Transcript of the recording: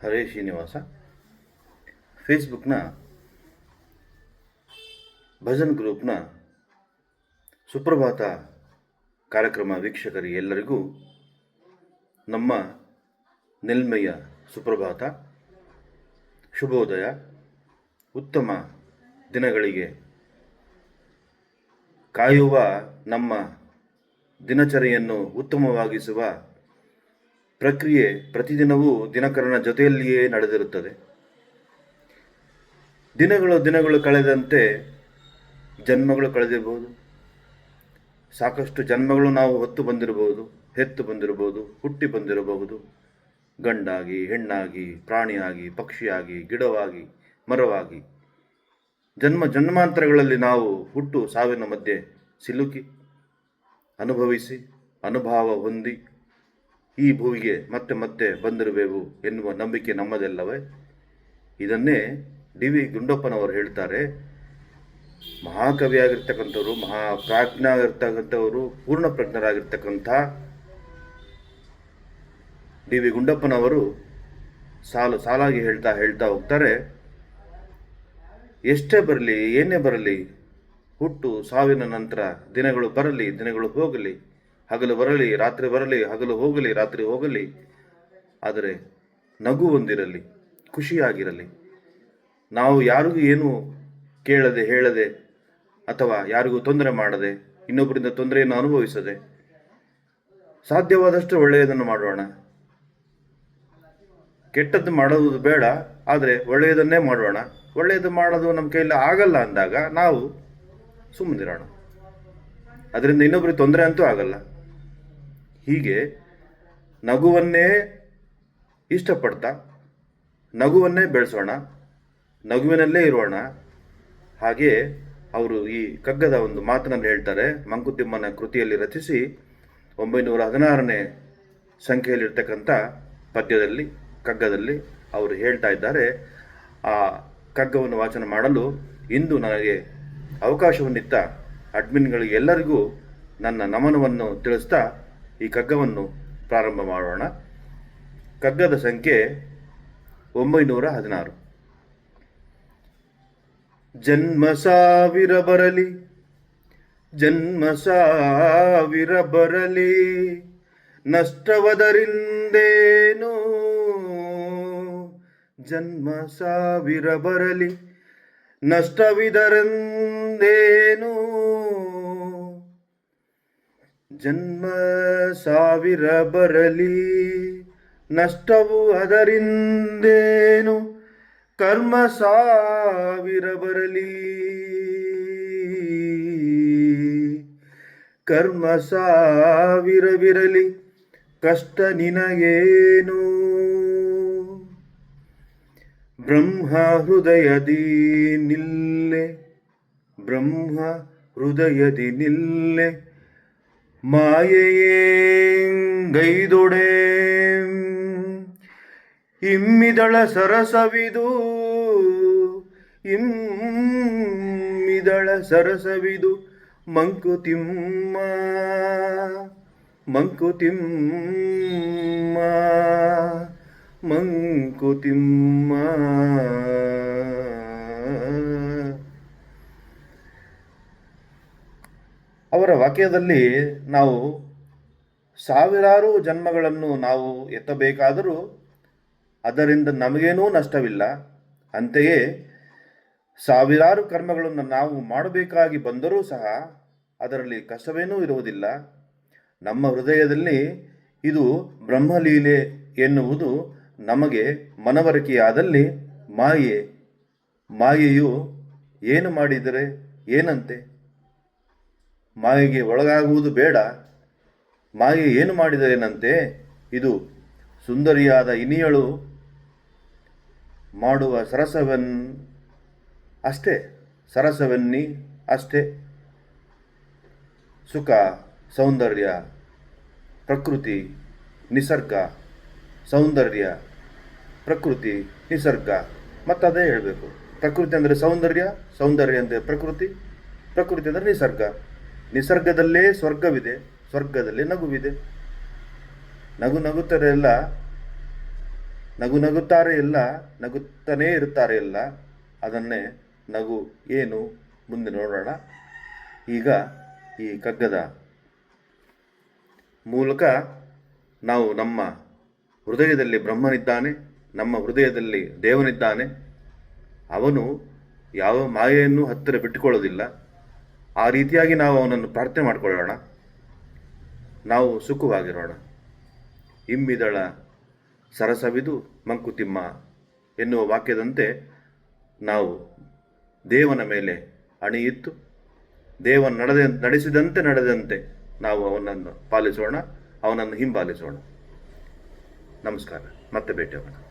ಹರೇ ಶ್ರೀನಿವಾಸ. ಫೇಸ್ಬುಕ್ನ ಭಜನ್ ಗ್ರೂಪ್ನ ಸುಪ್ರಭಾತ ಕಾರ್ಯಕ್ರಮ ವೀಕ್ಷಕರಿಗೆ ಎಲ್ಲರಿಗೂ ನಮ್ಮ ನೆಲ್ಮೆಯ ಸುಪ್ರಭಾತ, ಶುಭೋದಯ. ಉತ್ತಮ ದಿನಗಳಿಗೆ ಕಾಯುವ ನಮ್ಮ ದಿನಚರಿಯನ್ನು ಉತ್ತಮವಾಗಿಸುವ ಪ್ರಕ್ರಿಯೆ ಪ್ರತಿದಿನವೂ ದಿನಕರನ ಜೊತೆಯಲ್ಲಿಯೇ ನಡೆದಿರುತ್ತದೆ. ದಿನಗಳು ಕಳೆದಂತೆ ಜನ್ಮಗಳು ಕಳೆದಿರಬಹುದು. ಸಾಕಷ್ಟು ಜನ್ಮಗಳು ನಾವು ಹೊತ್ತು ಬಂದಿರಬಹುದು, ಹೆತ್ತು ಬಂದಿರಬಹುದು, ಹುಟ್ಟಿ ಬಂದಿರಬಹುದು. ಗಂಡಾಗಿ, ಹೆಣ್ಣಾಗಿ, ಪ್ರಾಣಿಯಾಗಿ, ಪಕ್ಷಿಯಾಗಿ, ಗಿಡವಾಗಿ, ಮರವಾಗಿ ಜನ್ಮಾಂತರಗಳಲ್ಲಿ ನಾವು ಹುಟ್ಟು ಸಾವಿನ ಮಧ್ಯೆ ಸಿಲುಕಿ ಅನುಭವಿಸಿ ಅನುಭವ ಹೊಂದಿ ಈ ಭೂಮಿಗೆ ಮತ್ತೆ ಮತ್ತೆ ಬಂದಿರುವೆವು ಎನ್ನುವ ನಂಬಿಕೆ ನಮ್ಮದೆಲ್ಲವೇ. ಇದನ್ನೇ ಡಿ.ವಿ. ಗುಂಡಪ್ಪನವರು ಹೇಳ್ತಾರೆ. ಮಹಾಕವಿಯಾಗಿರ್ತಕ್ಕಂಥವ್ರು, ಮಹಾಪ್ರಾಜ್ಞರಾಗಿರ್ತಕ್ಕಂಥವರು, ಪೂರ್ಣ ಪ್ರಜ್ಞರಾಗಿರ್ತಕ್ಕಂಥ ಡಿ.ವಿ. ಗುಂಡಪ್ಪನವರು ಸಾಲಾಗಿ ಹೇಳ್ತಾ ಹೋಗ್ತಾರೆ. ಎಷ್ಟೇ ಬರಲಿ, ಏನೇ ಬರಲಿ, ಹುಟ್ಟು ಸಾವಿನ ನಂತರ ದಿನಗಳು ಬರಲಿ, ದಿನಗಳು ಹೋಗಲಿ, ಹಗಲು ಬರಲಿ, ರಾತ್ರಿ ಬರಲಿ, ಹಗಲು ಹೋಗಲಿ, ರಾತ್ರಿ ಹೋಗಲಿ, ಆದರೆ ನಗು ಒಂದಿರಲಿ, ಖುಷಿಯಾಗಿರಲಿ. ನಾವು ಯಾರಿಗೂ ಏನು ಕೇಳದೆ ಹೇಳದೆ ಅಥವಾ ಯಾರಿಗೂ ತೊಂದರೆ ಮಾಡದೆ, ಇನ್ನೊಬ್ಬರಿಂದ ತೊಂದರೆಯನ್ನು ಅನುಭವಿಸದೆ ಸಾಧ್ಯವಾದಷ್ಟು ಒಳ್ಳೆಯದನ್ನು ಮಾಡೋಣ. ಕೆಟ್ಟದ್ದು ಮಾಡೋದು ಬೇಡ, ಆದರೆ ಒಳ್ಳೆಯದನ್ನೇ ಮಾಡೋಣ. ಒಳ್ಳೆಯದು ಮಾಡೋದು ನಮ್ಮ ಕೈಯಲ್ಲಿ ಆಗಲ್ಲ ಅಂದಾಗ ನಾವು ಸುಮ್ಮನಿರೋಣ. ಅದರಿಂದ ಇನ್ನೊಬ್ಬರಿಗೆ ತೊಂದರೆ ಅಂತೂ ಆಗಲ್ಲ. ಹೀಗೆ ನಗುವನ್ನೇ ಇಷ್ಟಪಡ್ತಾ ನಗುವನ್ನೇ ಬೆಳೆಸೋಣ, ನಗುವಿನಲ್ಲೇ ಇರೋಣ. ಹಾಗೆ ಅವರು ಈ ಕಗ್ಗದ ಒಂದು ಮಾತನ್ನು ಹೇಳ್ತಾರೆ. ಮಂಕುತಿಮ್ಮನ ಕೃತಿಯಲ್ಲಿ ರಚಿಸಿ 916ನೇ ಸಂಖ್ಯೆಯಲ್ಲಿರ್ತಕ್ಕಂಥ ಪದ್ಯದಲ್ಲಿ, ಕಗ್ಗದಲ್ಲಿ ಅವರು ಹೇಳ್ತಾ ಇದ್ದಾರೆ. ಆ ಕಗ್ಗವನ್ನು ವಾಚನ ಮಾಡಲು ಇಂದು ನನಗೆ ಅವಕಾಶವನ್ನಿತ್ತ ಅಡ್ಮಿನ್ಗಳಿಗೆ ಎಲ್ಲರಿಗೂ ನನ್ನ ನಮನವನ್ನು ತಿಳಿಸ್ತಾ ಈ ಕಗ್ಗವನ್ನು ಪ್ರಾರಂಭ ಮಾಡೋಣ. ಕಗ್ಗದ ಸಂಖ್ಯೆ 916. ಜನ್ಮ ಸಾವಿರ ಬರಲಿ, ಜನ್ಮ ಸಾವಿರ ಬರಲಿ, ನಷ್ಟವದರಿಂದೇನು. ಜನ್ಮ ಸಾವಿರ ಬರಲಿ, ನಷ್ಟವಿದರೆಂದೇನು. ಜನ್ಮ ಸಾವಿರ ಬರಲಿ, ನಷ್ಟವು ಅದರಿಂದೇನು. ಕರ್ಮ ಸಾವಿರ ಬರಲಿ, ಕರ್ಮ ಸಾವಿರವಿರಲಿ, ಕಷ್ಟ ನಿನಗೇನು. ಬ್ರಹ್ಮ ಹೃದಯದಿ ನಿಲ್ಲೆ, ಬ್ರಹ್ಮ ಹೃದಯದಿ ನಿಲ್ಲೆ, ಮಾಯೆಯೇಂಗೈದೊಡೆ. ಇಮ್ಮಿದಳ ಸರಸವಿದು, ಇಮ್ಮಿದಳ ಸರಸವಿದು, ಮಂಕುತಿಮ್ಮ, ಮಂಕುತಿಮ್ಮ, ಮಂಕುತಿಮ್ಮ. ಅವರ ವಾಕ್ಯದಲ್ಲಿ ನಾವು ಸಾವಿರಾರು ಜನ್ಮಗಳನ್ನು ನಾವು ಎತ್ತಬೇಕಾದರೂ ಅದರಿಂದ ನಮಗೇನೂ ನಷ್ಟವಿಲ್ಲ. ಅಂತೆಯೇ ಸಾವಿರಾರು ಕರ್ಮಗಳನ್ನು ನಾವು ಮಾಡಬೇಕಾಗಿ ಬಂದರೂ ಸಹ ಅದರಲ್ಲಿ ಕಷ್ಟವೇನೂ ಇರುವುದಿಲ್ಲ. ನಮ್ಮ ಹೃದಯದಲ್ಲಿ ಇದು ಬ್ರಹ್ಮಲೀಲೆ ಎನ್ನುವುದು ನಮಗೆ ಮನವರಿಕೆಯಾದಲ್ಲಿ ಮಾಯೆಯು ಏನು ಮಾಡಿದರೆ ಏನಂತೆ? ಮಾಯೆಗೆ ಒಳಗಾಗುವುದು ಬೇಡ. ಮಾಯೆ ಏನು ಮಾಡಿದರೇನಂತೆ? ಇದು ಸುಂದರಿಯಾದ ಇನಿಯಳು ಮಾಡುವ ಸರಸವನ್ನಿ ಅಷ್ಟೇ. ಸುಖ, ಸೌಂದರ್ಯ, ಪ್ರಕೃತಿ, ನಿಸರ್ಗ, ಸೌಂದರ್ಯ, ಪ್ರಕೃತಿ, ನಿಸರ್ಗ, ಮತ್ತದೇ ಹೇಳಬೇಕು. ಪ್ರಕೃತಿ ಅಂದರೆ ಸೌಂದರ್ಯ, ಸೌಂದರ್ಯ ಅಂದರೆ ಪ್ರಕೃತಿ, ಪ್ರಕೃತಿ ಅಂದರೆ ನಿಸರ್ಗ. ನಿಸರ್ಗದಲ್ಲೇ ಸ್ವರ್ಗವಿದೆ, ಸ್ವರ್ಗದಲ್ಲೇ ನಗುವಿದೆ. ನಗುತ್ತರೆಲ್ಲ ನಗುತ್ತಾರೆ ಎಲ್ಲ, ನಗುತ್ತಲೇ ಇರುತ್ತಾರೆ ಎಲ್ಲ. ಅದನ್ನೇ ನಗು ಏನು ಮುಂದೆ ನೋಡೋಣ. ಈಗ ಈ ಕಗ್ಗದ ಮೂಲಕ ನಾವು ನಮ್ಮ ಹೃದಯದಲ್ಲಿ ಬ್ರಹ್ಮನಿದ್ದಾನೆ, ನಮ್ಮ ಹೃದಯದಲ್ಲಿ ದೇವನಿದ್ದಾನೆ. ಅವನು ಯಾವ ಮಾಯೆಯನ್ನು ಹತ್ತಿರ ಬಿಟ್ಟುಕೊಳ್ಳೋದಿಲ್ಲ. ಆ ರೀತಿಯಾಗಿ ನಾವು ಅವನನ್ನು ಪ್ರಾರ್ಥನೆ ಮಾಡಿಕೊಳ್ಳೋಣ. ನಾವು ಸುಖವಾಗಿರೋಣ. ಇಂಬಿದಳ ಸರಸವಿದು ಮಂಕುತಿಮ್ಮ ಎನ್ನುವ ವಾಕ್ಯದಂತೆ ನಾವು ದೇವನ ಮೇಲೆ ಅಣಿಯಿತ್ತು ದೇವನ ನಡೆದಂತೆ ನಾವು ಅವನನ್ನು ಪಾಲಿಸೋಣ, ಅವನನ್ನು ಹಿಂಬಾಲಿಸೋಣ. ನಮಸ್ಕಾರ. ಮತ್ತೆ ಭೇಟಿಯಾಗೋಣ.